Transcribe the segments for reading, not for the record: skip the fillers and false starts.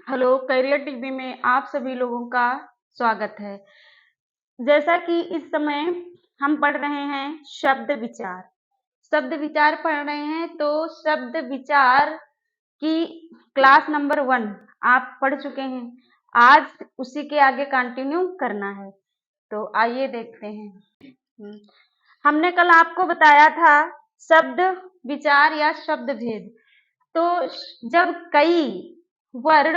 Hello, career TV में आप सभी लोगों का स्वागत है। जैसा कि इस समय हम पढ़ रहे हैं शब्द विचार। शब्द विचार पढ़ रहे हैं तो शब्द विचार की क्लास नंबर 1 आप पढ़ चुके हैं। आज उसी के आगे कंटिन्यू करना है। तो आइए देखते हैं। हमने कल आपको बताया था शब्द विचार या शब्द भेद। तो जब कई वर्ण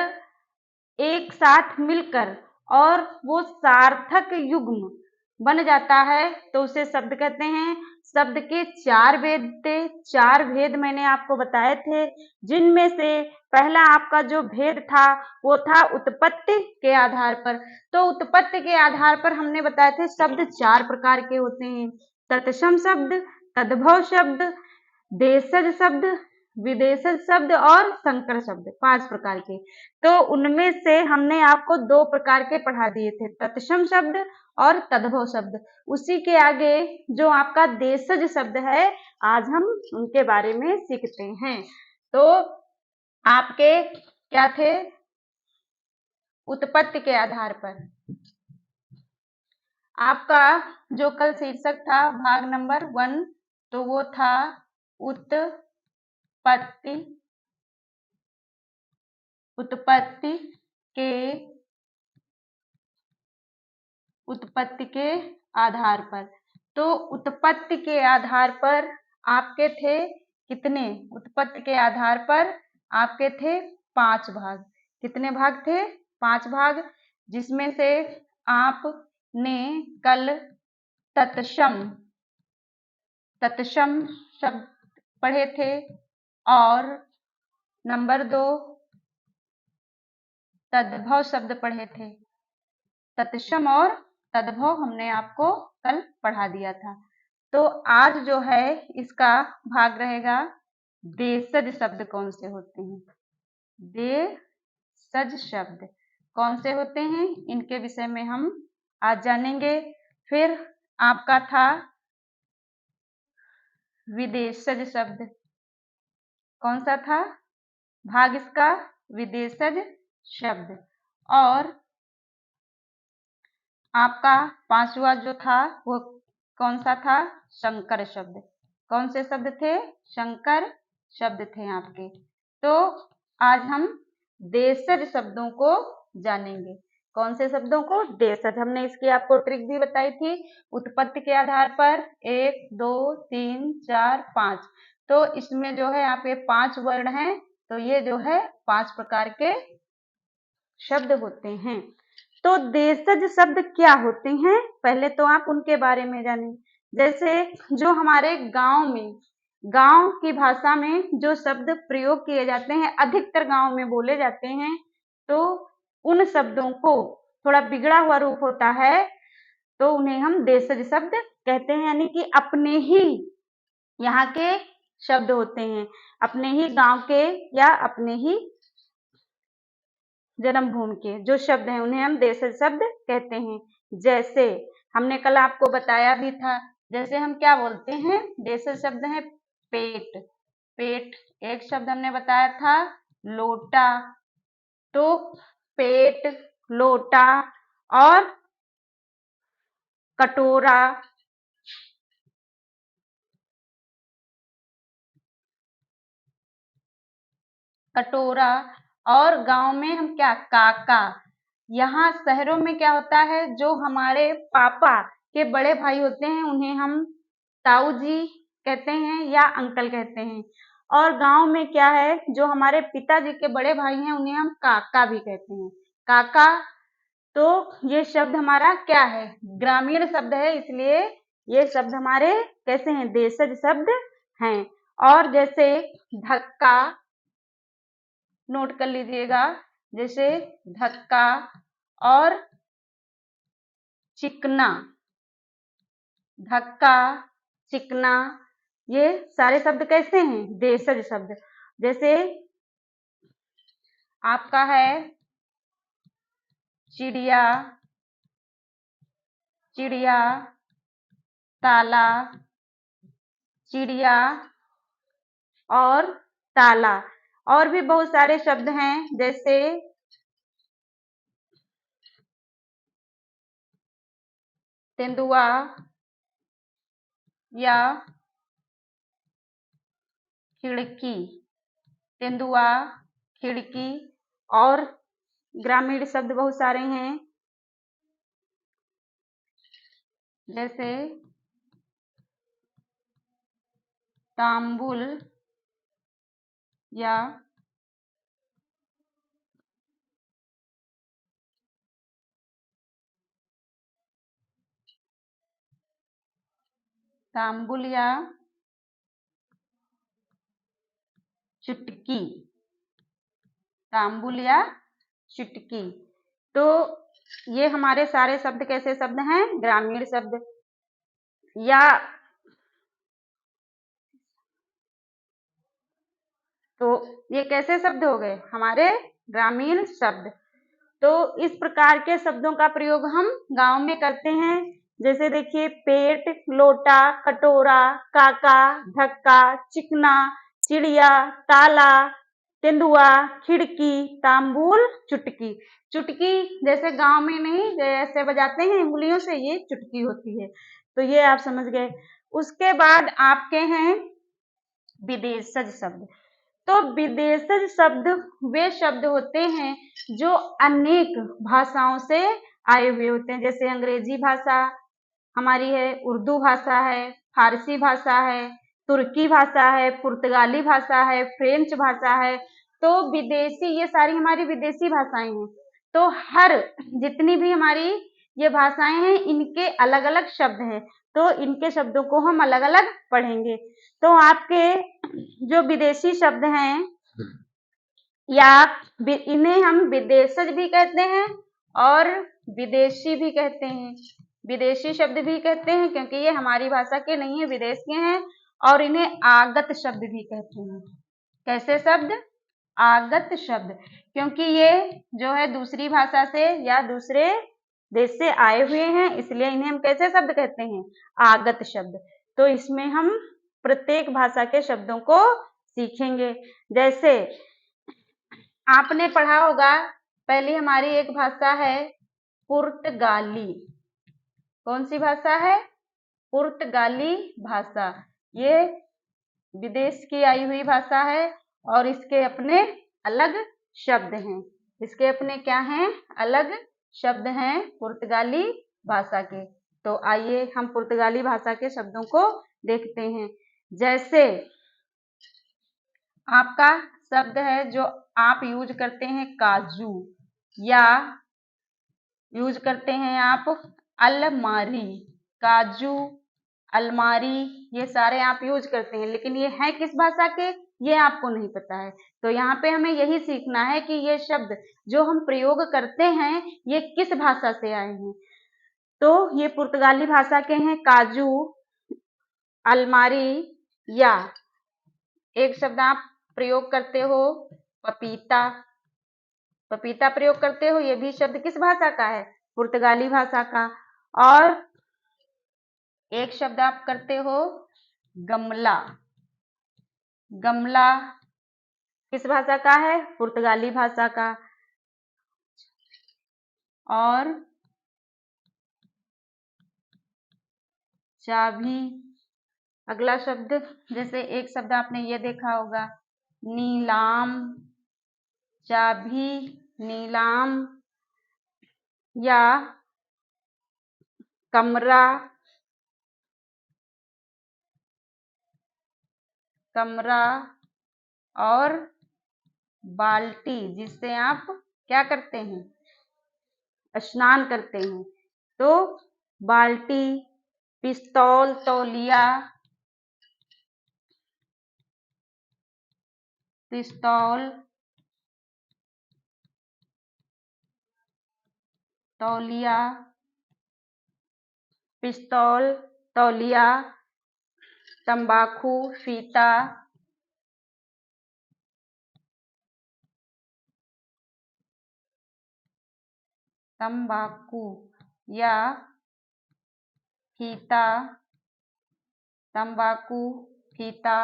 एक साथ मिलकर और वो सार्थक युग्म बन जाता है तो उसे शब्द कहते हैं। शब्द के 4 भेद थे। 4 भेद मैंने आपको बताए थे, जिनमें से पहला आपका जो भेद था वो था उत्पत्ति के आधार पर। तो उत्पत्ति के आधार पर हमने बताए थे शब्द 4 प्रकार के होते हैं। तत्सम शब्द, तद्भव शब्द, देशज शब्द, विदेशज शब्द और संकर शब्द, 5 प्रकार के। तो उनमें से हमने आपको 2 प्रकार के पढ़ा दिए थे, तत्सम शब्द और तद्भव शब्द। उसी के आगे जो आपका देशज शब्द है, आज हम उनके बारे में सीखते हैं। तो आपके क्या थे? उत्पत्ति के आधार पर आपका जो कल शीर्षक था भाग नंबर 1, तो वो था उत्पत्ति उत्पत्ति के आधार पर। तो उत्पत्ति के आधार पर आपके थे कितने? उत्पत्ति के आधार पर आपके थे 5 भाग। कितने भाग थे? 5 भाग, जिसमें से आपने कल तत्सम शब्द पढ़े थे और नंबर 2 तद्भव शब्द पढ़े थे। तत्सम और तद्भव हमने आपको कल पढ़ा दिया था। तो आज जो है इसका भाग रहेगा देशज शब्द कौन से होते हैं। देशज शब्द कौन से होते हैं, इनके विषय में हम आज जानेंगे। फिर आपका था विदेशज शब्द। कौन सा था भाग इसका? विदेशज शब्द। और आपका 5वां जो था वो कौन सा था? संकर शब्द। कौन से शब्द थे? संकर शब्द थे आपके। तो आज हम देशज शब्दों को जानेंगे। कौन से शब्दों को? देशज। हमने इसकी आपको ट्रिक भी बताई थी। उत्पत्ति के आधार पर 1 2 3 4 5। तो इसमें जो है आपके 5 वर्ण हैं, तो ये जो है 5 प्रकार के शब्द होते हैं। तो देशज शब्द क्या होते हैं, पहले तो आप उनके बारे में जानें। जैसे जो हमारे गांव की भाषा में जो शब्द प्रयोग किए जाते हैं, अधिकतर गांव में बोले जाते हैं, तो उन शब्दों को थोड़ा बिगड़ा हुआ रूप होता है, तो उन्हें हम देशज शब्द कहते हैं। यानी कि अपने ही यहाँ के शब्द होते हैं, अपने ही गांव के या अपने ही जन्मभूमि के जो शब्द हैं उन्हें हम देशज शब्द कहते हैं। जैसे हमने कल आपको बताया भी था, जैसे हम क्या बोलते हैं, देशज शब्द है पेट। पेट एक शब्द हमने बताया था लोटा। तो पेट, लोटा और कटोरा, और गांव में हम क्या? काका। यहाँ शहरों में क्या होता है, जो हमारे पापा के बड़े भाई होते हैं उन्हें हम ताऊ जी कहते हैं या अंकल कहते हैं। और गांव में क्या है, जो हमारे पिताजी के बड़े भाई हैं उन्हें हम काका भी कहते हैं। काका। तो ये शब्द हमारा क्या है? ग्रामीण शब्द है, इसलिए ये शब्द हमारे कैसे हैं? देशज शब्द हैं। और जैसे धक्का, नोट कर लीजिएगा, जैसे धक्का और चिकना। धक्का, चिकना, ये सारे शब्द कैसे हैं? देशज शब्द। जैसे आपका है चिड़िया, ताला, चिड़िया और ताला। और भी बहुत सारे शब्द हैं, जैसे तेंदुआ या खिड़की, तेंदुआ, खिड़की। और ग्रामीण शब्द बहुत सारे हैं, जैसे तांबुल या चुटकी, तांबुल या चुटकी। तो ये हमारे सारे शब्द कैसे शब्द हैं? ग्रामीण शब्द। या तो ये कैसे शब्द हो गए? हमारे ग्रामीण शब्द। तो इस प्रकार के शब्दों का प्रयोग हम गांव में करते हैं। जैसे देखिए, पेट, लोटा, कटोरा, काका, धक्का, चिकना, चिड़िया, ताला, तेंदुआ, खिड़की, तांबुल, चुटकी। चुटकी जैसे गांव में नहीं जैसे बजाते हैं उंगलियों से, ये चुटकी होती है। तो ये आप समझ गए। उसके बाद आपके हैं विदेशज शब्द। तो विदेशज शब्द वे शब्द होते हैं जो अनेक भाषाओं से आए हुए होते हैं। जैसे अंग्रेजी भाषा हमारी है, उर्दू भाषा है, फारसी भाषा है, तुर्की भाषा है, पुर्तगाली भाषा है, फ्रेंच भाषा है। तो विदेशी, ये सारी हमारी विदेशी भाषाएं हैं। तो हर जितनी भी हमारी ये भाषाएं हैं, इनके अलग अलग शब्द हैं। तो इनके शब्दों को हम अलग अलग पढ़ेंगे। तो आपके जो विदेशी शब्द हैं या इन्हें हम विदेशज भी कहते हैं और विदेशी भी कहते हैं। विदेशी शब्द भी कहते हैं क्योंकि ये हमारी भाषा के नहीं है, विदेश के हैं। और इन्हें आगत शब्द भी कहते हैं। कैसे शब्द? आगत शब्द, क्योंकि ये जो है दूसरी भाषा से या दूसरे देश से आए हुए हैं, इसलिए इन्हें हम कैसे शब्द कहते हैं? आगत शब्द। तो इसमें हम प्रत्येक भाषा के शब्दों को सीखेंगे। जैसे आपने पढ़ा होगा, पहली हमारी एक भाषा है पुर्तगाली। कौन सी भाषा है? पुर्तगाली भाषा। ये विदेश की आई हुई भाषा है और इसके अपने अलग शब्द हैं। इसके अपने क्या हैं? अलग शब्द हैं पुर्तगाली भाषा के। तो आइए हम पुर्तगाली भाषा के शब्दों को देखते हैं। जैसे आपका शब्द है जो आप यूज करते हैं काजू, या यूज करते हैं आप अलमारी। काजू, अलमारी, ये सारे आप यूज करते हैं, लेकिन ये है किस भाषा के, ये आपको नहीं पता है। तो यहाँ पे हमें यही सीखना है कि ये शब्द जो हम प्रयोग करते हैं ये किस भाषा से आए हैं। तो ये पुर्तगाली भाषा के हैं काजू, अलमारी। या एक शब्द आप प्रयोग करते हो पपीता। पपीता प्रयोग करते हो, ये भी शब्द किस भाषा का है? पुर्तगाली भाषा का। और एक शब्द आप करते हो गमला। गमला किस भाषा का है? पुर्तगाली भाषा का। और चाबी, अगला शब्द, जैसे एक शब्द आपने ये देखा होगा नीलाम। चाबी, नीलाम। या कमरा, कमरा। और बाल्टी, जिससे आप क्या करते हैं? स्नान करते हैं। तो बाल्टी, पिस्तौल, तौलिया, पिस्तौल, तौलिया, पिस्तौल, तौलिया, तंबाकू, फीता, तंबाकू या फीता, तंबाकू, फीता।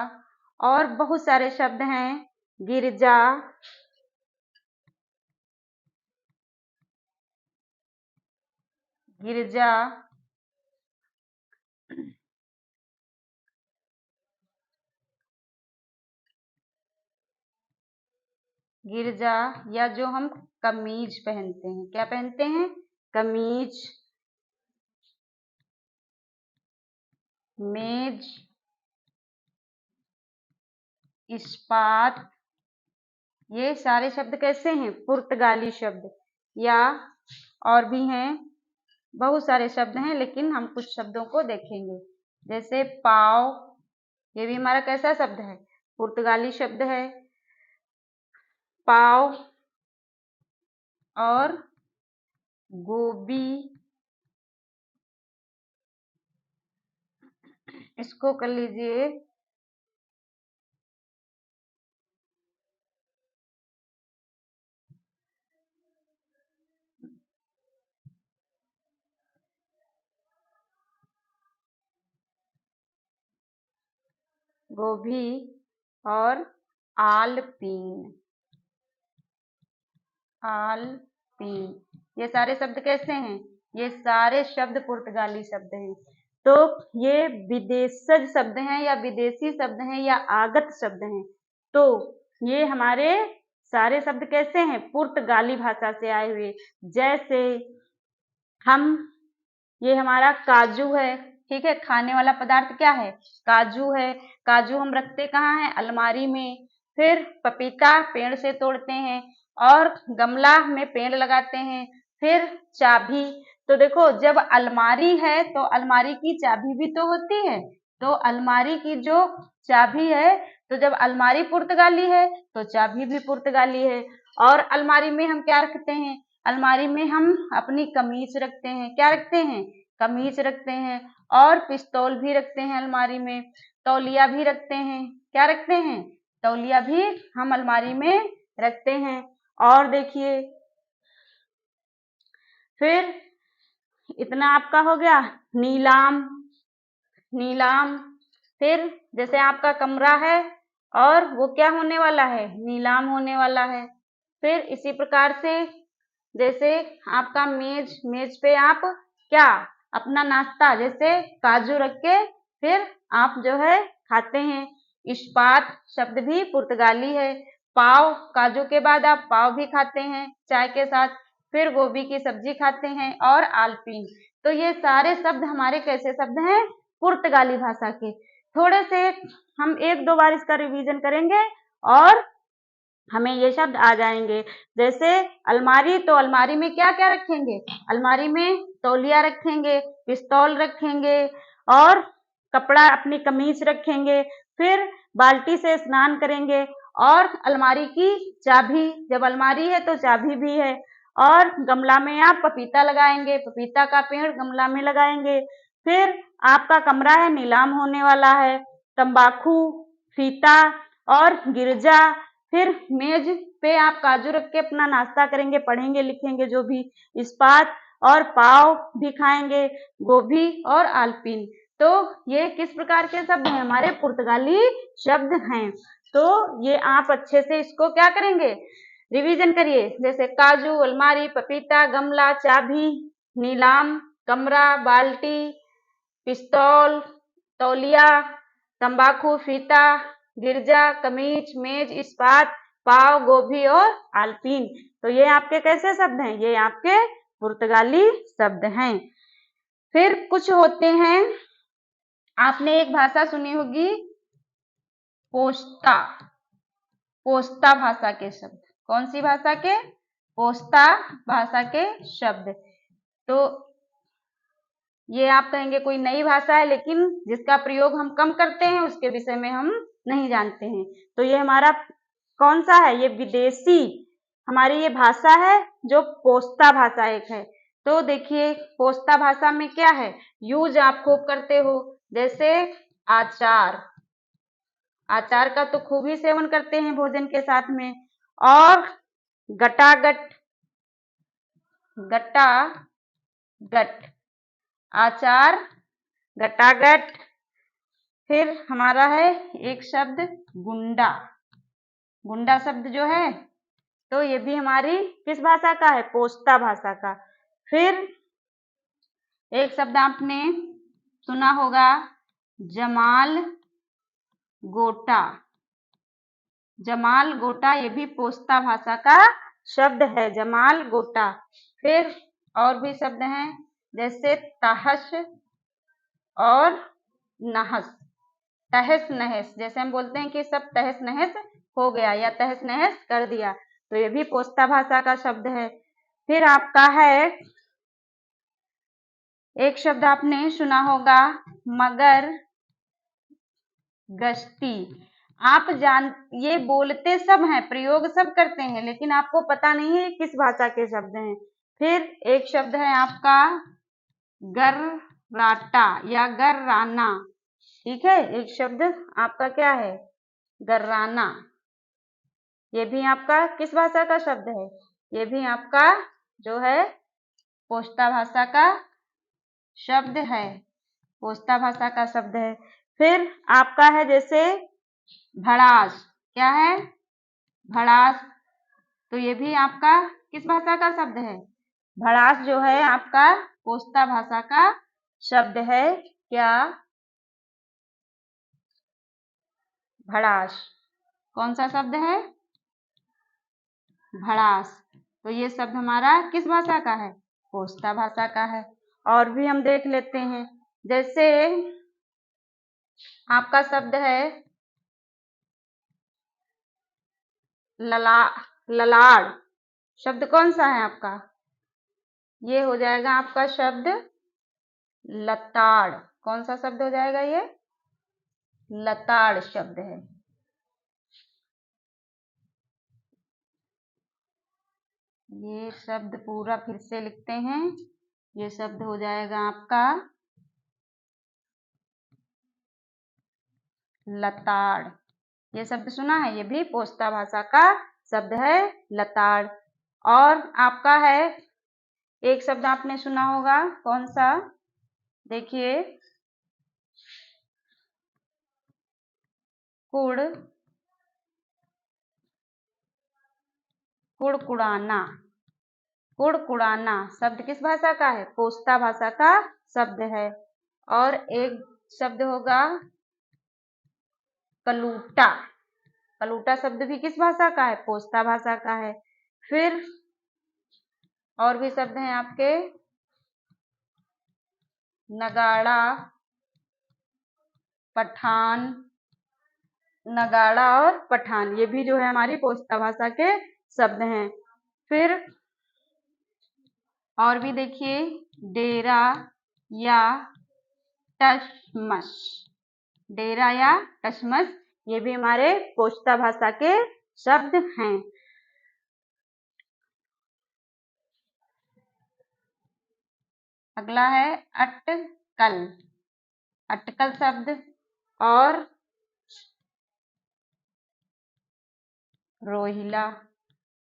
और बहुत सारे शब्द हैं गिरजा, गिरजा, गिरजा, या जो हम कमीज पहनते हैं, क्या पहनते हैं? कमीज। मेज, इस्पात, ये सारे शब्द कैसे हैं? पुर्तगाली शब्द। या और भी हैं, बहुत सारे शब्द हैं, लेकिन हम कुछ शब्दों को देखेंगे। जैसे पाव, ये भी हमारा कैसा शब्द है? पुर्तगाली शब्द है। पाव। और गोभी, इसको कर लीजिए गोभी। और आलपीन, आलपीन, ये सारे शब्द कैसे हैं? ये सारे शब्द पुर्तगाली शब्द हैं। तो ये विदेशज शब्द हैं या विदेशी शब्द हैं या आगत शब्द हैं। तो ये हमारे सारे शब्द कैसे हैं? पुर्तगाली भाषा से आए हुए। जैसे हम, ये हमारा काजू है, ठीक है, खाने वाला पदार्थ क्या है? काजू है। काजू हम रखते कहाँ है? अलमारी में। फिर पपीता पेड़ से तोड़ते हैं और गमला में पेड़ लगाते हैं। फिर चाबी, तो देखो जब अलमारी है तो अलमारी की चाबी भी तो होती है। तो अलमारी की जो चाबी है, तो जब अलमारी पुर्तगाली है तो चाबी भी पुर्तगाली है। और अलमारी में हम क्या रखते हैं? अलमारी में हम अपनी कमीज रखते हैं। क्या रखते हैं? कमीज रखते हैं। और पिस्तौल भी रखते हैं अलमारी में। तौलिया भी रखते हैं। क्या रखते हैं? तौलिया भी हम अलमारी में रखते हैं। और देखिए, फिर इतना आपका हो गया। नीलाम, नीलाम। फिर जैसे आपका कमरा है और वो क्या होने वाला है? नीलाम होने वाला है। फिर इसी प्रकार से जैसे आपका मेज, मेज पे आप क्या, अपना नाश्ता जैसे काजू रख के फिर आप जो है खाते हैं। इस्पात शब्द भी पुर्तगाली है। पाव, काजू के बाद आप पाव भी खाते हैं चाय के साथ। फिर गोभी की सब्जी खाते हैं। और आलपीन, तो ये सारे शब्द हमारे कैसे शब्द हैं? पुर्तगाली भाषा के। थोड़े से हम एक दो बार इसका रिवीजन करेंगे और हमें ये शब्द आ जाएंगे। जैसे अलमारी, तो अलमारी में क्या क्या रखेंगे? अलमारी में तौलिया रखेंगे, पिस्तौल रखेंगे और कपड़ा अपनी कमीज रखेंगे। फिर बाल्टी से स्नान करेंगे। और अलमारी की चाबी, जब अलमारी है तो चाबी भी है। और गमला में आप पपीता लगाएंगे, पपीता का पेड़ गमला में लगाएंगे। फिर आपका कमरा है, नीलाम होने वाला है। तंबाकू, फीता और गिरजा। फिर मेज पे आप काजू रख के अपना नाश्ता करेंगे, पढ़ेंगे लिखेंगे जो भी। इस्पात और पाव भी खाएंगे। गोभी और आलपीन, तो ये किस प्रकार के शब्द हैं? हमारे पुर्तगाली शब्द हैं। तो ये आप अच्छे से इसको क्या करेंगे? रिवीजन करिए। जैसे काजू, अलमारी, पपीता, गमला, चाबी, नीलाम, कमरा, बाल्टी, पिस्तौल, तौलिया, तंबाकू, फीता, गिरजा, कमीज, मेज, इस्पात, पाव, गोभी और आलपीन। तो ये आपके कैसे शब्द हैं? ये आपके पुर्तगाली शब्द हैं। फिर कुछ होते हैं, आपने एक भाषा सुनी होगी पोस्ता, पोस्ता भाषा के शब्द। कौन सी भाषा के? पोस्ता भाषा के शब्द। तो ये आप कहेंगे कोई नई भाषा है, लेकिन जिसका प्रयोग हम कम करते हैं उसके विषय में हम नहीं जानते हैं। तो ये हमारा कौन सा है? ये विदेशी हमारी ये भाषा है जो पोस्ता भाषा एक है। तो देखिए पोस्ता भाषा में क्या है? यूज आप खूब करते हो। जैसे आचार, आचार का तो खूब ही सेवन करते हैं भोजन के साथ में। और गटागट, गटागट, आचार, गटागट। फिर हमारा है एक शब्द गुंडा, गुंडा शब्द जो है तो ये भी हमारी किस भाषा का है? पोस्ता भाषा का। फिर एक शब्द आपने सुना होगा जमाल गोटा, जमाल गोटा, ये भी पोस्ता भाषा का शब्द है, जमाल गोटा। फिर और भी शब्द हैं, जैसे तहस और नहस, तहस नहस, जैसे हम बोलते हैं कि सब तहस नहस हो गया या तहस नहस कर दिया, तो ये भी पोस्ता भाषा का शब्द है। फिर आपका है एक शब्द आपने सुना होगा, मगर गश्ती। आप ये बोलते सब हैं, प्रयोग सब करते हैं, लेकिन आपको पता नहीं है किस भाषा के शब्द हैं। फिर एक शब्द है आपका गर्राटा या गर्राना, ठीक है, एक शब्द आपका क्या है, गर्राना। ये भी आपका किस भाषा का शब्द है, ये भी आपका जो है पोस्ता भाषा का शब्द है, पोस्ता भाषा का शब्द है। फिर आपका है जैसे भड़ास, क्या है, भड़ास, तो ये भी आपका किस भाषा का शब्द है, भड़ास जो है आपका पोस्ता भाषा का शब्द है। क्या, भड़ास, कौन सा शब्द है, भड़ास, तो ये शब्द हमारा किस भाषा का है, पोस्ता भाषा का है। और भी हम देख लेते हैं, जैसे आपका शब्द है ललाड़, शब्द कौन सा है आपका, ये हो जाएगा आपका शब्द लताड़, कौन सा शब्द हो जाएगा, ये लताड़ शब्द है। ये शब्द पूरा फिर से लिखते हैं, ये शब्द हो जाएगा आपका लताड़, ये शब्द सुना है, ये भी पोस्ता भाषा का शब्द है, लताड़। और आपका है एक शब्द आपने सुना होगा, कौन सा, देखिए, कुड़कुड़ाना, कुड़कुड़ाना शब्द किस भाषा का है, पोस्ता भाषा का शब्द है। और एक शब्द होगा कलूटा, कलूटा शब्द भी किस भाषा का है, पोस्ता भाषा का है। फिर और भी शब्द हैं आपके, नगाड़ा, पठान, नगाड़ा और पठान, ये भी जो है हमारी पोस्ता भाषा के शब्द हैं। फिर और भी देखिए, डेरा या टसमस, डेरा या टसमस, ये भी हमारे पोस्ता भाषा के शब्द हैं। अगला है अटकल, अटकल शब्द और रोहिला,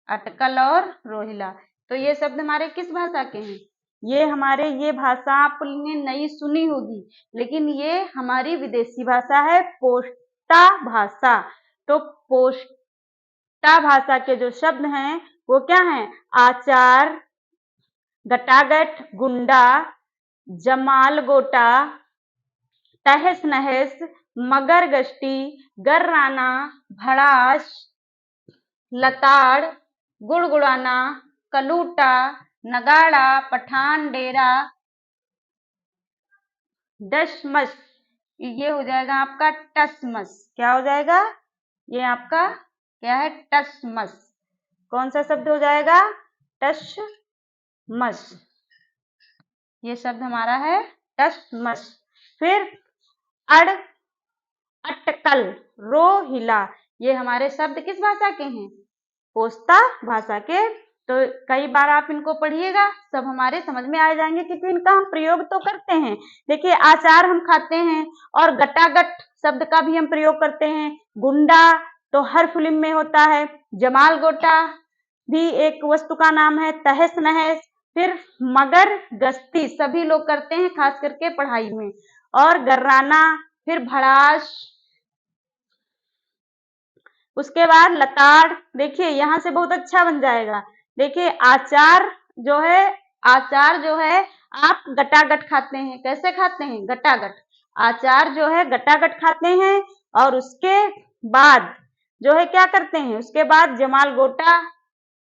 अटकल और रोहिला, तो ये शब्द हमारे किस भाषा के हैं, ये हमारे, ये भाषा आपने नहीं सुनी होगी, लेकिन ये हमारी विदेशी भाषा है, पोस्ता भाषा। तो पोस्टा भाषा के जो शब्द हैं वो क्या हैं, आचार, गटागट, गुंडा, जमाल गोटा, तहस नहस, मगर गश्ती, गर्राना, भड़ास, लताड़, गुड़गुड़ाना, कलूटा, नगाड़ा, पठान, डेरा, डसमस, ये हो जाएगा आपका टसमस, क्या हो जाएगा, ये आपका क्या है, टसमस, कौन सा शब्द हो जाएगा, टसमस, ये शब्द हमारा है टसमस। फिर अड़, अटकल, रोहिला, ये हमारे शब्द किस भाषा के हैं, पोस्ता भाषा के। तो कई बार आप इनको पढ़िएगा, सब हमारे समझ में आ जाएंगे, क्योंकि इनका हम प्रयोग तो करते हैं। देखिए, आचार हम खाते हैं, और गटागट शब्द का भी हम प्रयोग करते हैं, गुंडा तो हर फिल्म में होता है, जमाल गोटा भी एक वस्तु का नाम है, तहस नहस, फिर मगर गश्ती सभी लोग करते हैं, खास करके पढ़ाई में, और गर्राना, फिर भड़ास, उसके बाद लताड़। देखिए यहाँ से बहुत अच्छा बन जाएगा, देखिए आचार जो है, आचार जो है आप गटागट खाते हैं, कैसे खाते हैं, गटागट, आचार जो है गटागट खाते हैं, और उसके बाद जो है क्या करते हैं, उसके बाद जमाल गोटा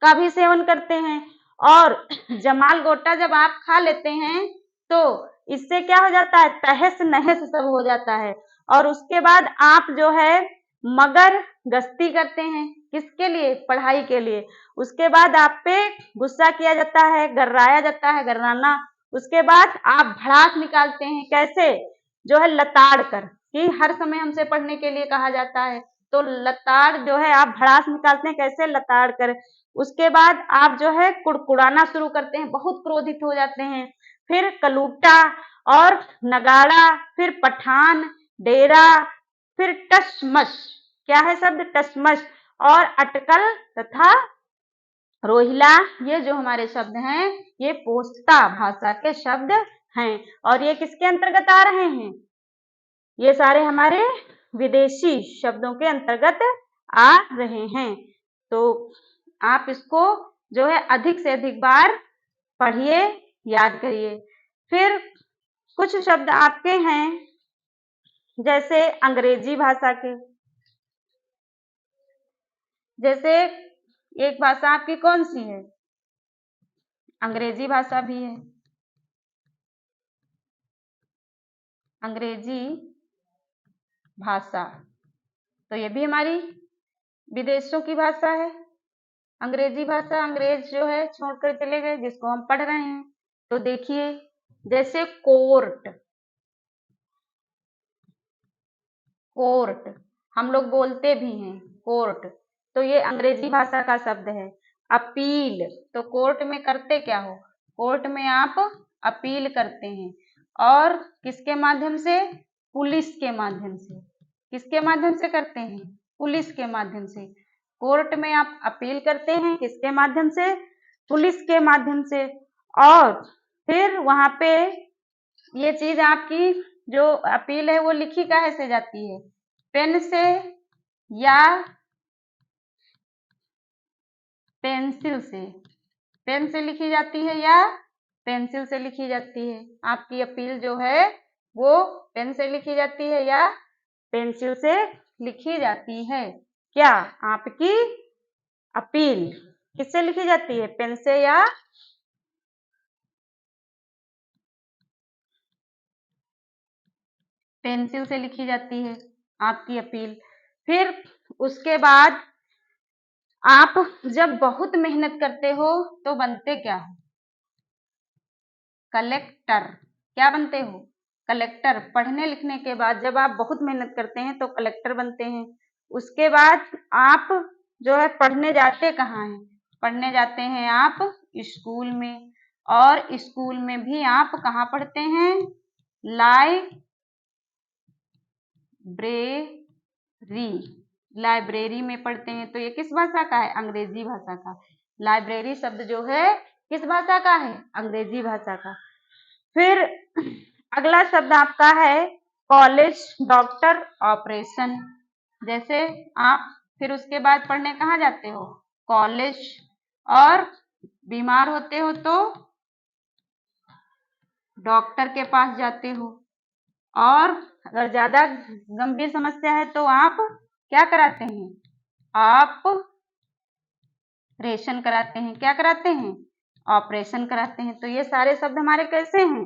का भी सेवन करते हैं। और जमाल गोटा जब आप खा लेते हैं तो इससे क्या हो जाता है, तहस नहस सब हो जाता है। और उसके बाद आप जो है मगर गश्ती करते हैं, किसके लिए, पढ़ाई के लिए। उसके बाद आप पे गुस्सा किया जाता है, गर्राया जाता है, गर्राना। उसके बाद आप भड़ास निकालते हैं, कैसे, जो है लताड़ कर, कि हर समय हमसे पढ़ने के लिए कहा जाता है, तो लताड़ जो है आप भड़ास निकालते हैं, कैसे, लताड़ कर। उसके बाद आप जो है कुड़कुड़ाना शुरू करते हैं, बहुत क्रोधित हो जाते हैं। फिर कलूटा और नगाड़ा, फिर पठान, डेरा, फिर टसमस, क्या है शब्द, टसमस, और अटकल तथा रोहिला, ये जो हमारे शब्द हैं ये पोस्ता भाषा के शब्द हैं। और ये किसके अंतर्गत आ रहे हैं, ये सारे हमारे विदेशी शब्दों के अंतर्गत आ रहे हैं। तो आप इसको जो है अधिक से अधिक बार पढ़िए, याद करिए। फिर कुछ शब्द आपके हैं जैसे अंग्रेजी भाषा के, जैसे एक भाषा आपकी कौन सी है, अंग्रेजी भाषा भी है। अंग्रेजी भाषा तो ये भी हमारी विदेशों की भाषा है। अंग्रेजी भाषा अंग्रेज जो है छोड़कर चले गए, जिसको हम पढ़ रहे हैं। तो देखिए जैसे कोर्ट, कोर्ट हम लोग बोलते भी हैं कोर्ट, तो ये अंग्रेजी भाषा का शब्द है। अपील, तो कोर्ट में करते क्या हो, कोर्ट में आप अपील करते हैं। और किसके माध्यम से, पुलिस के माध्यम से, किसके माध्यम से करते हैं, पुलिस के माध्यम से। कोर्ट में आप अपील करते हैं, किसके माध्यम से, पुलिस के माध्यम से। और फिर वहां पे ये चीज आपकी जो अपील है वो लिखी काहे से जाती है, पेन से या पेंसिल से, पेन से लिखी जाती है या पेंसिल से लिखी जाती है। आपकी अपील जो है वो पेन से लिखी जाती है या पेंसिल से लिखी जाती है। क्या आपकी अपील किससे लिखी जाती है, पेन से या पेंसिल से लिखी जाती है आपकी अपील। फिर उसके बाद आप जब बहुत मेहनत करते हो तो बनते क्या हो, कलेक्टर। क्या बनते हो, कलेक्टर। पढ़ने लिखने के बाद जब आप बहुत मेहनत करते हैं तो कलेक्टर बनते हैं। उसके बाद आप जो है पढ़ने जाते कहाँ हैं, पढ़ने जाते हैं आप स्कूल में। और स्कूल में भी आप कहाँ पढ़ते हैं, लाइब्रेरी में पढ़ते हैं। तो ये किस भाषा का है, अंग्रेजी भाषा का। लाइब्रेरी शब्द जो है किस भाषा का है, अंग्रेजी भाषा का। फिर अगला शब्द आपका है कॉलेज, डॉक्टर, ऑपरेशन। जैसे आप फिर उसके बाद पढ़ने कहाँ जाते हो, कॉलेज। और बीमार होते हो तो डॉक्टर के पास जाते हो। और अगर ज्यादा गंभीर समस्या है तो आप क्या कराते हैं, आप ऑपरेशन कराते हैं। क्या कराते हैं, ऑपरेशन कराते हैं। तो ये सारे शब्द हमारे कैसे हैं,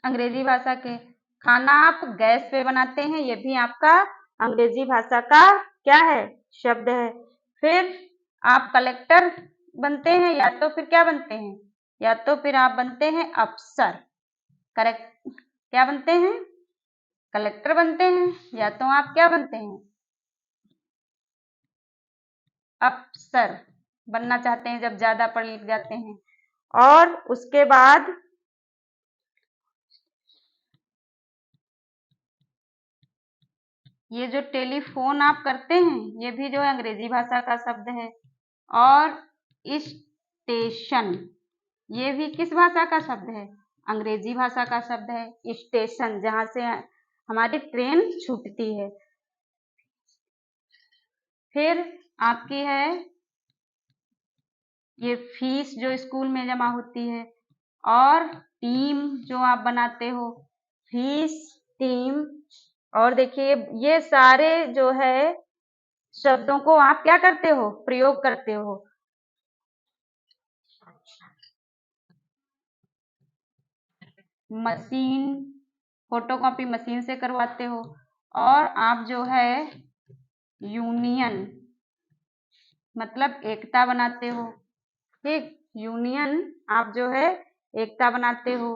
अंग्रेजी भाषा के। खाना आप गैस पे बनाते हैं, ये भी आपका अंग्रेजी भाषा का क्या है, शब्द है। फिर आप कलेक्टर बनते हैं या तो फिर क्या बनते हैं, या तो फिर आप बनते हैं अफसर। करेक्ट, क्या बनते हैं, कलेक्टर बनते हैं, या तो आप क्या बनते हैं, अफसर बनना चाहते हैं जब ज्यादा पढ़ लिख जाते हैं। और उसके बाद ये जो टेलीफोन आप करते हैं ये भी जो है अंग्रेजी भाषा का शब्द है। और स्टेशन ये भी किस भाषा का शब्द है, अंग्रेजी भाषा का शब्द है। स्टेशन जहां से हमारी ट्रेन छूटती है। फिर आपकी है ये फीस जो स्कूल में जमा होती है। और टीम जो आप बनाते हो, फीस, टीम। और देखिए ये सारे जो है शब्दों को आप क्या करते हो, प्रयोग करते हो। मशीन, फोटोकॉपी मशीन से करवाते हो। और आप जो है यूनियन मतलब एकता बनाते हो। ठीक, यूनियन आप जो है एकता बनाते हो।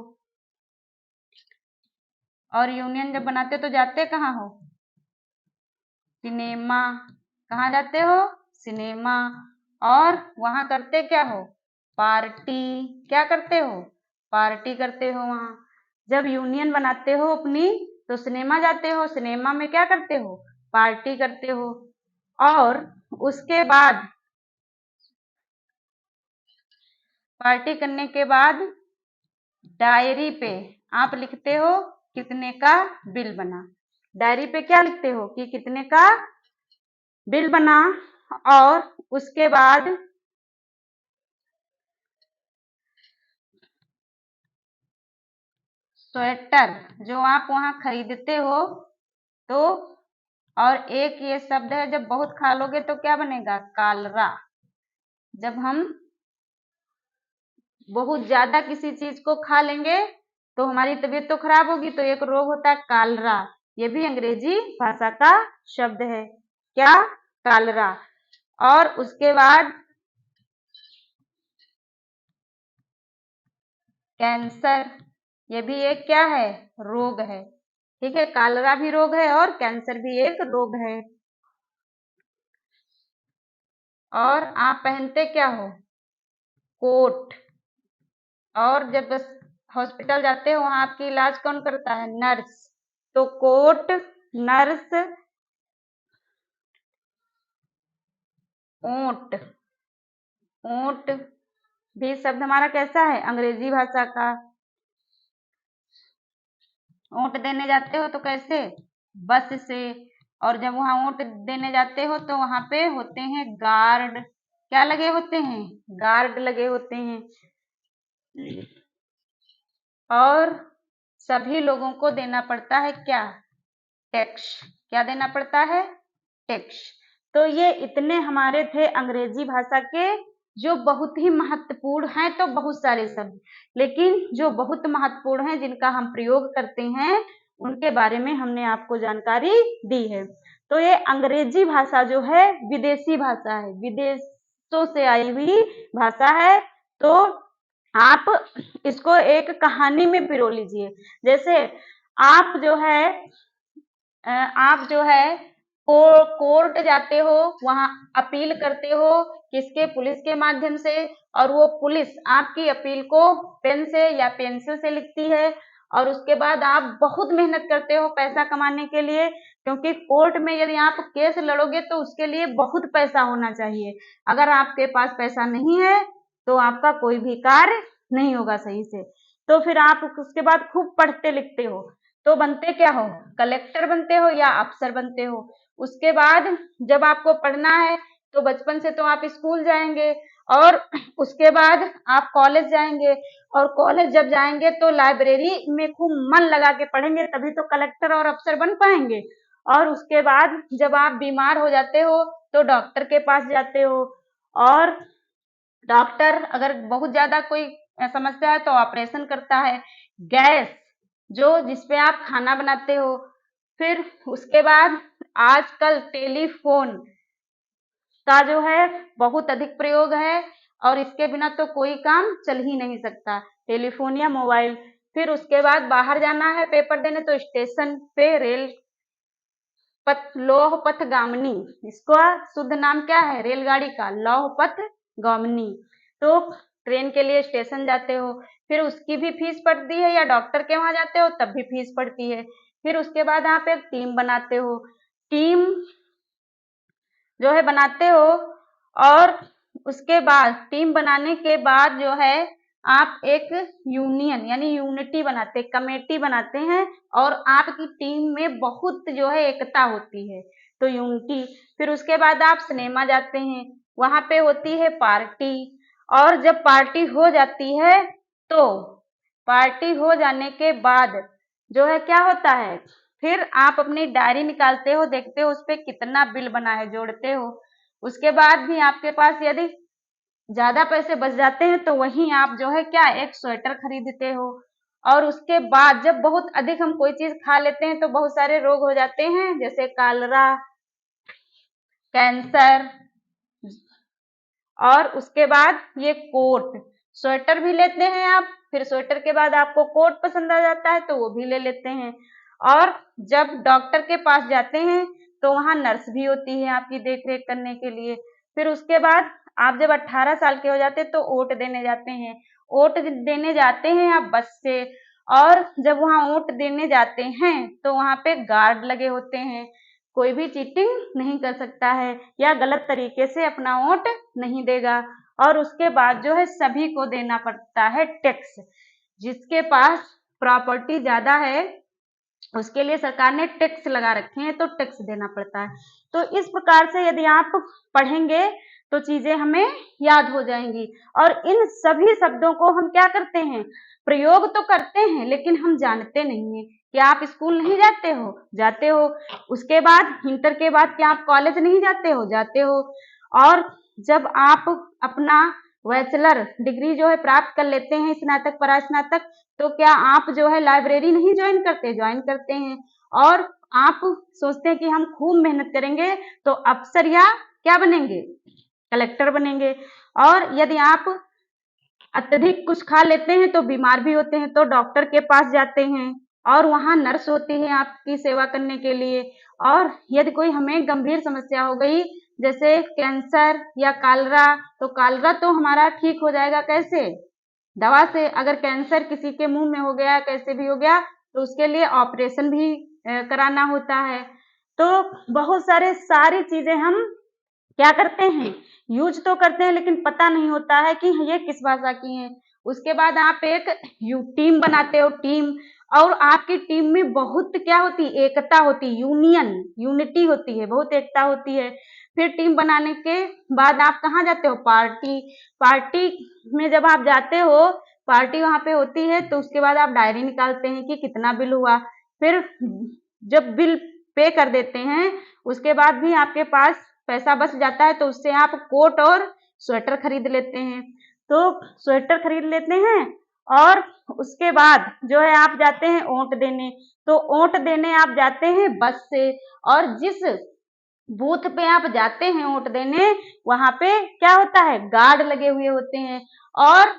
और यूनियन जब बनाते हो तो जाते कहाँ हो, सिनेमा। कहाँ जाते हो, सिनेमा। और वहां करते क्या हो, पार्टी। क्या करते हो, पार्टी करते हो वहां। जब यूनियन बनाते हो अपनी तो सिनेमा जाते हो, सिनेमा में क्या करते हो, पार्टी करते हो। और उसके बाद पार्टी करने के बाद डायरी पे आप लिखते हो कितने का बिल बना। डायरी पे क्या लिखते हो कि कितने का बिल बना। और उसके बाद स्वेटर जो आप वहां खरीदते हो तो। और एक ये शब्द है, जब बहुत खा लोगे तो क्या बनेगा, कालरा। जब हम बहुत ज्यादा किसी चीज को खा लेंगे तो हमारी तबीयत तो खराब होगी, तो एक रोग होता है कालरा। ये भी अंग्रेजी भाषा का शब्द है, क्या, कालरा। और उसके बाद कैंसर, ये भी एक क्या है, रोग है। ठीक है, कालरा भी रोग है और कैंसर भी एक रोग है। और आप पहनते क्या हो, कोट। और जब बस हॉस्पिटल जाते हो वहां आपकी इलाज कौन करता है, नर्स। तो कोट, नर्स, ओट। ओट भी शब्द हमारा कैसा है, अंग्रेजी भाषा का। ओट देने जाते हो तो कैसे, बस से। और जब वहां ओट देने जाते हो तो वहां पे होते हैं गार्ड। क्या लगे होते हैं, गार्ड लगे होते हैं। और सभी लोगों को देना पड़ता है क्या, टैक्स। क्या देना पड़ता है, टैक्स। तो ये इतने हमारे थे अंग्रेजी भाषा के जो बहुत ही महत्वपूर्ण हैं। तो बहुत सारे शब्द, लेकिन जो बहुत महत्वपूर्ण हैं जिनका हम प्रयोग करते हैं उनके बारे में हमने आपको जानकारी दी है। तो ये अंग्रेजी भाषा जो है विदेशी भाषा है, विदेशों से आई हुई भाषा है। तो आप इसको एक कहानी में पिरो लीजिए। जैसे आप जो है आप जो है कोर्ट जाते हो, वहां अपील करते हो किसके, पुलिस के माध्यम से। और वो पुलिस आपकी अपील को पेन से या पेंसिल से लिखती है। और उसके बाद आप बहुत मेहनत करते हो पैसा कमाने के लिए, क्योंकि कोर्ट में यदि आप केस लड़ोगे तो उसके लिए बहुत पैसा होना चाहिए। अगर आपके पास पैसा नहीं है तो आपका कोई भी कार्य नहीं होगा सही से। तो फिर आप उसके बाद खूब पढ़ते लिखते हो तो बनते क्या हो, कलेक्टर बनते हो या अफसर बनते हो। उसके बाद जब आपको पढ़ना है तो बचपन से तो आप स्कूल जाएंगे। और उसके बाद आप कॉलेज जाएंगे। और कॉलेज जब जाएंगे तो लाइब्रेरी में खूब मन लगा के पढ़ेंगे, तभी तो कलेक्टर और अफसर बन पाएंगे। और उसके बाद जब आप बीमार हो जाते हो तो डॉक्टर के पास जाते हो। और डॉक्टर अगर बहुत ज्यादा कोई समस्या है तो ऑपरेशन करता है। गैस जो जिसपे आप खाना बनाते हो। फिर उसके बाद आजकल टेलीफोन का जो है बहुत अधिक प्रयोग है, और इसके बिना तो कोई काम चल ही नहीं सकता, टेलीफोन या मोबाइल। फिर उसके बाद बाहर जाना है पेपर देने तो स्टेशन पे रेल पथ, लौह पथ गामिनी, इसका शुद्ध नाम क्या है, रेलगाड़ी का लौह पथ गामिनी। तो ट्रेन के लिए स्टेशन जाते हो, फिर उसकी भी फीस पड़ती है, या डॉक्टर के वहां जाते हो तब भी फीस पड़ती है। फिर उसके बाद आप एक टीम बनाते हो, टीम जो है बनाते हो। और उसके बाद टीम बनाने के बाद जो है आप एक यूनियन यानी यूनिटी बनाते, कमेटी बनाते हैं। और आपकी टीम में बहुत जो है एकता होती है, तो यूनिटी। फिर उसके बाद आप सिनेमा जाते हैं, वहां पे होती है पार्टी। और जब पार्टी हो जाती है तो पार्टी हो जाने के बाद जो है क्या होता है, फिर आप अपनी डायरी निकालते हो, देखते हो उस पे कितना बिल बना है, जोड़ते हो। उसके बाद भी आपके पास यदि ज्यादा पैसे बच जाते हैं तो वहीं आप जो है क्या एक स्वेटर खरीदते हो। और उसके बाद जब बहुत अधिक हम कोई चीज खा लेते हैं तो बहुत सारे रोग हो जाते हैं, जैसे कालरा, कैंसर। और उसके बाद ये कोट, स्वेटर भी लेते हैं आप, फिर स्वेटर के बाद आपको कोट पसंद आ जाता है तो वो भी ले लेते हैं। और जब डॉक्टर के पास जाते हैं तो वहां नर्स भी होती है आपकी देख रेख करने के लिए। फिर उसके बाद आप जब 18 साल के हो जाते हैं तो वोट देने जाते हैं। वोट देने जाते हैं आप बस से, और जब वहां वोट देने जाते हैं तो वहां पे गार्ड लगे होते हैं। कोई भी चीटिंग नहीं कर सकता है या गलत तरीके से अपना वोट नहीं देगा। और उसके बाद जो है सभी को देना पड़ता है टैक्स। जिसके पास प्रॉपर्टी ज्यादा है उसके लिए सरकार ने टैक्स लगा रखे हैं, तो टैक्स देना पड़ता है। तो इस प्रकार से यदि आप पढ़ेंगे तो चीजें हमें याद हो जाएंगी। और इन सभी शब्दों को हम क्या करते हैं, प्रयोग तो करते हैं लेकिन हम जानते नहीं है। क्या आप स्कूल नहीं जाते हो? जाते हो। उसके बाद इंटर के बाद क्या आप कॉलेज नहीं जाते हो? जाते हो। और जब आप अपना बैचलर डिग्री जो है प्राप्त कर लेते हैं, स्नातक परास्नातक, तो क्या आप जो है लाइब्रेरी नहीं ज्वाइन करते? ज्वाइन करते हैं। और आप सोचते हैं कि हम खूब मेहनत करेंगे तो अफसर या क्या बनेंगे, कलेक्टर बनेंगे। और यदि आप अत्यधिक कुछ खा लेते हैं तो बीमार भी होते हैं तो डॉक्टर के पास जाते हैं, और वहां नर्स होती है आपकी सेवा करने के लिए। और यदि कोई हमें गंभीर समस्या हो गई जैसे कैंसर या कालरा, तो कालरा तो हमारा ठीक हो जाएगा कैसे? दवा से। अगर कैंसर किसी के मुंह में हो गया, कैसे भी हो गया, तो उसके लिए ऑपरेशन भी कराना होता है। तो बहुत सारी चीजें हम क्या करते हैं, यूज तो करते हैं लेकिन पता नहीं होता है कि ये किस भाषा की है। उसके बाद आप एक टीम बनाते हो, टीम। और आपकी टीम में बहुत क्या होती, एकता होती, यूनिटी होती है, बहुत एकता होती है। फिर टीम बनाने के बाद आप कहाँ जाते हो, पार्टी। पार्टी में जब आप जाते हो, पार्टी वहां पे होती है, तो उसके बाद आप डायरी निकालते हैं कि कितना बिल हुआ। फिर जब बिल पे कर देते हैं उसके बाद भी आपके पास पैसा बच जाता है तो उससे आप कोट और स्वेटर खरीद लेते हैं। तो स्वेटर खरीद लेते हैं। और उसके बाद जो है आप जाते हैं वोट देने। तो वोट देने आप जाते हैं बस से। और जिस बूथ पे आप जाते हैं वोट देने, वहां पे क्या होता है, गार्ड लगे हुए होते हैं। और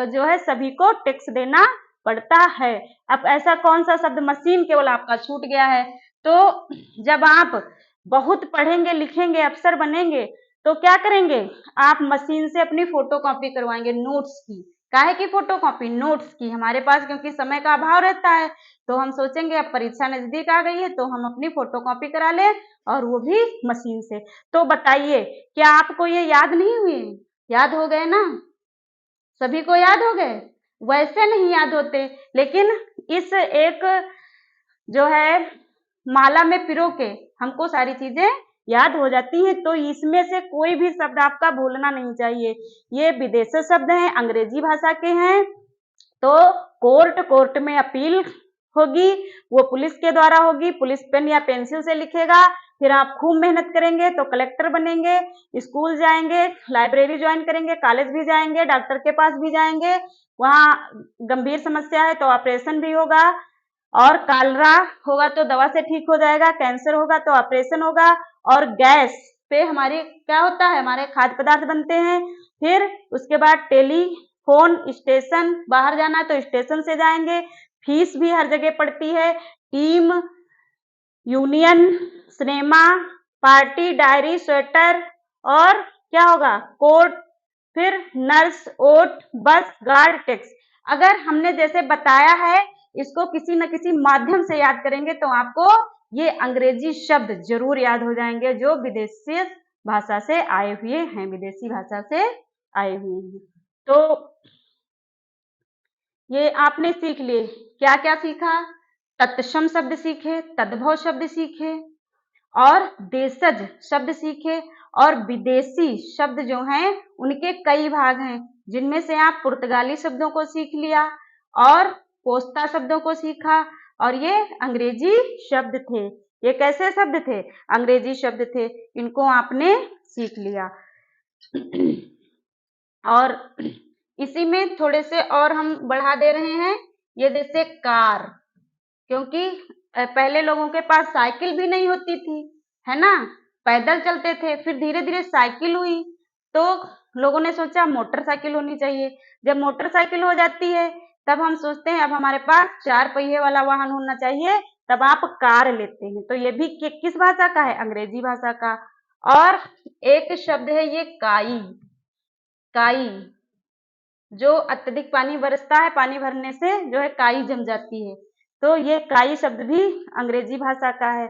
जो है सभी को टैक्स देना पड़ता है। अब ऐसा कौन सा शब्द, मशीन केवल आपका छूट गया है। तो जब आप बहुत पढ़ेंगे लिखेंगे अफसर बनेंगे तो क्या करेंगे, आप मशीन से अपनी फोटो कॉपी करवाएंगे नोट्स की। काहे की फोटो कॉपी? नोट्स की। हमारे पास क्योंकि समय का अभाव रहता है तो हम सोचेंगे अब परीक्षा नजदीक आ गई है तो हम अपनी फोटो कॉपी करा ले, और वो भी मशीन से। तो बताइए क्या आपको ये याद नहीं हुए? याद हो गए ना? सभी को याद हो गए? वैसे नहीं याद होते, लेकिन इस एक जो है माला में पिरो के हमको सारी चीजें याद हो जाती हैं। तो इसमें से कोई भी शब्द आपका भूलना नहीं चाहिए। ये विदेशी शब्द हैं, अंग्रेजी भाषा के हैं। तो कोर्ट में अपील होगी, वो पुलिस के द्वारा होगी, पुलिस पेन या पेंसिल से लिखेगा। फिर आप खूब मेहनत करेंगे तो कलेक्टर बनेंगे, स्कूल जाएंगे, लाइब्रेरी ज्वाइन करेंगे, कॉलेज भी जाएंगे, डॉक्टर के पास भी जाएंगे। वहां गंभीर समस्या है तो ऑपरेशन भी होगा। और कालरा होगा तो दवा से ठीक हो जाएगा, कैंसर होगा तो ऑपरेशन होगा। और गैस पे हमारी क्या होता है, हमारे खाद्य पदार्थ बनते हैं। फिर उसके बाद टेलीफोन स्टेशन, बाहर जाना है तो स्टेशन से जाएंगे। फीस भी हर जगह पड़ती है। Team, union, cinema, party, diary, sweater, और क्या होगा, कोट, फिर नर्स, ओट, बस, गार्ड, टैक्स। अगर हमने जैसे बताया है इसको किसी न किसी माध्यम से याद करेंगे तो आपको ये अंग्रेजी शब्द जरूर याद हो जाएंगे जो विदेशी भाषा से आए हुए हैं, विदेशी भाषा से आए हुए हैं। तो ये आपने सीख लिए। क्या क्या सीखा? तत्सम शब्द सीखे, तद्भव शब्द सीखे, और देशज शब्द सीखे। और विदेशी शब्द जो हैं उनके कई भाग हैं, जिनमें से आप पुर्तगाली शब्दों को सीख लिया और कोस्टा शब्दों को सीखा। और ये अंग्रेजी शब्द थे। ये कैसे शब्द थे? अंग्रेजी शब्द थे। इनको आपने सीख लिया। और इसी में थोड़े से और हम बढ़ा दे रहे हैं, ये जैसे कार, क्योंकि पहले लोगों के पास साइकिल भी नहीं होती थी, है ना, पैदल चलते थे, फिर धीरे धीरे साइकिल हुई, तो लोगों ने सोचा मोटरसाइकिल होनी चाहिए। जब मोटरसाइकिल हो जाती है तब हम सोचते हैं अब हमारे पास 4 पहिए वाला वाहन होना चाहिए, तब आप कार लेते हैं। तो ये भी किस भाषा का है? अंग्रेजी भाषा का। और एक शब्द है ये काई। काई, जो अत्यधिक पानी बरसता है, पानी भरने से जो है काई जम जाती है, तो ये काई शब्द भी अंग्रेजी भाषा का है।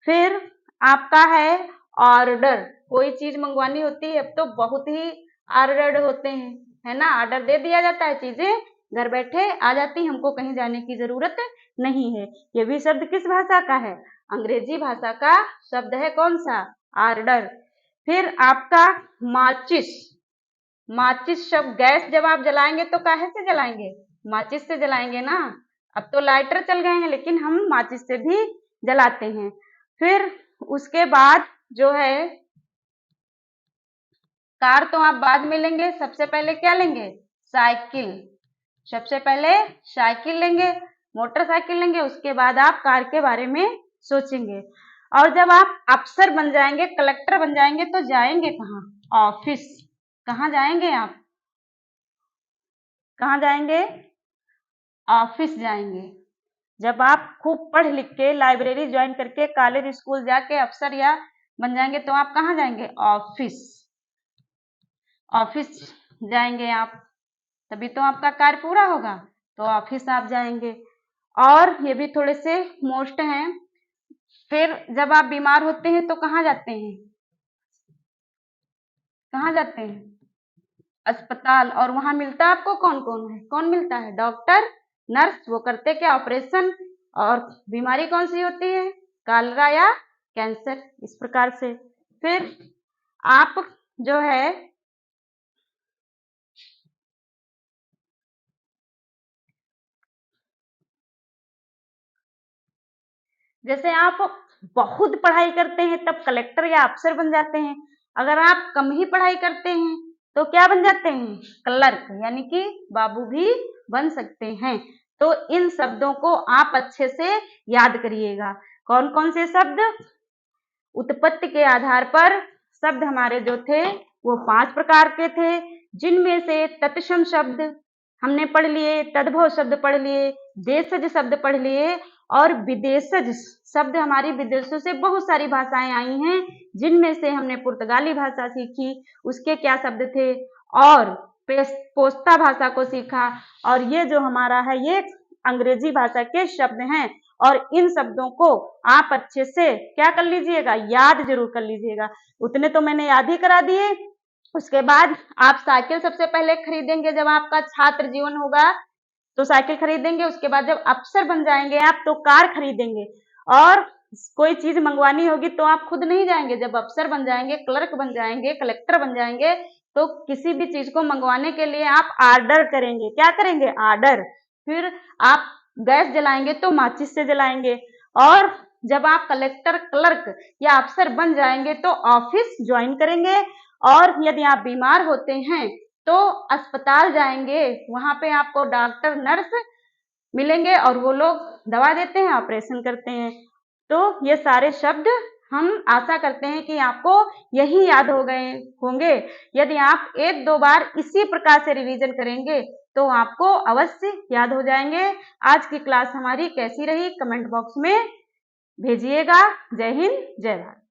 फिर आपका है ऑर्डर। कोई चीज मंगवानी होती है, अब तो बहुत ही ऑर्डर होते हैं, है ना, ऑर्डर दे दिया जाता है, चीजें घर बैठे आ जाती, हमको कहीं जाने की जरूरत नहीं है। ये भी शब्द किस भाषा का है? अंग्रेजी भाषा का शब्द है। कौन सा? ऑर्डर। फिर आपका माचिस। माचिस शब्द, गैस जब आप जलाएंगे तो काहे से जलाएंगे? माचिस से जलाएंगे ना। अब तो लाइटर चल गए हैं, लेकिन हम माचिस से भी जलाते हैं। फिर उसके बाद जो है कार तो आप बाद में लेंगे, सबसे पहले क्या लेंगे? साइकिल। सबसे पहले साइकिल लेंगे, मोटरसाइकिल लेंगे, उसके बाद आप कार के बारे में सोचेंगे। और जब आप अफसर बन जाएंगे, कलेक्टर बन जाएंगे, तो जाएंगे कहाँ? ऑफिस। कहाँ जाएंगे आप? कहाँ जाएंगे? ऑफिस जाएंगे। जब आप खूब पढ़ लिख के, लाइब्रेरी ज्वाइन करके, कॉलेज स्कूल जाके अफसर या बन जाएंगे, तो आप कहाँ जाएंगे? ऑफिस। ऑफिस जाएंगे आप, तभी तो आपका कार्य पूरा होगा, तो ऑफिस आप जाएंगे। और ये भी थोड़े से मोस्ट हैं। फिर जब आप बीमार होते हैं तो कहाँ जाते हैं? कहाँ जाते हैं? अस्पताल। और वहां मिलता आपको कौन कौन है? कौन मिलता है? Doctor, nurse. वो करते क्या? ऑपरेशन। और बीमारी कौन सी होती है? कॉलरा या कैंसर, इस प्रकार से। फिर आप जो है जैसे आप बहुत पढ़ाई करते हैं तब कलेक्टर या अफसर बन जाते हैं। अगर आप कम ही पढ़ाई करते हैं तो क्या बन जाते हैं? क्लर्क, यानी कि बाबू भी बन सकते हैं। तो इन शब्दों को आप अच्छे से याद करिएगा। कौन कौन से शब्द? उत्पत्ति के आधार पर शब्द हमारे जो थे वो 5 प्रकार के थे, जिनमें से तत्सम शब्द हमने पढ़ लिए, तद्भव शब्द पढ़ लिए, देशज शब्द पढ़ लिए, और विदेशज शब्द। हमारी विदेशों से बहुत सारी भाषाएं आई हैं, जिनमें से हमने पुर्तगाली भाषा सीखी, उसके क्या शब्द थे, और पोस्ता भाषा को सीखा। और ये जो हमारा है ये अंग्रेजी भाषा के शब्द हैं। और इन शब्दों को आप अच्छे से क्या कर लीजिएगा? याद जरूर कर लीजिएगा। उतने तो मैंने याद ही करा दिए। उसके बाद आप साइकिल सबसे पहले खरीदेंगे, जब आपका छात्र जीवन होगा तो साइकिल खरीदेंगे। उसके बाद जब अफसर बन जाएंगे आप तो कार खरीदेंगे। और कोई चीज मंगवानी होगी तो आप खुद नहीं जाएंगे, जब अफसर बन जाएंगे, क्लर्क बन जाएंगे, कलेक्टर बन जाएंगे, तो किसी भी चीज को मंगवाने के लिए आप ऑर्डर करेंगे। क्या करेंगे? ऑर्डर। फिर आप गैस जलाएंगे तो माचिस से जलाएंगे। और जब आप कलेक्टर, क्लर्क या अफसर बन जाएंगे तो ऑफिस ज्वाइन करेंगे। और यदि आप बीमार होते हैं तो अस्पताल जाएंगे, वहां पे आपको डॉक्टर, नर्स मिलेंगे और वो लोग दवा देते हैं, ऑपरेशन करते हैं। तो ये सारे शब्द हम आशा करते हैं कि आपको यही याद हो गए होंगे। यदि आप 1-2 बार इसी प्रकार से रिवीजन करेंगे तो आपको अवश्य याद हो जाएंगे। आज की क्लास हमारी कैसी रही कमेंट बॉक्स में भेजिएगा। जय हिंद, जय भारत।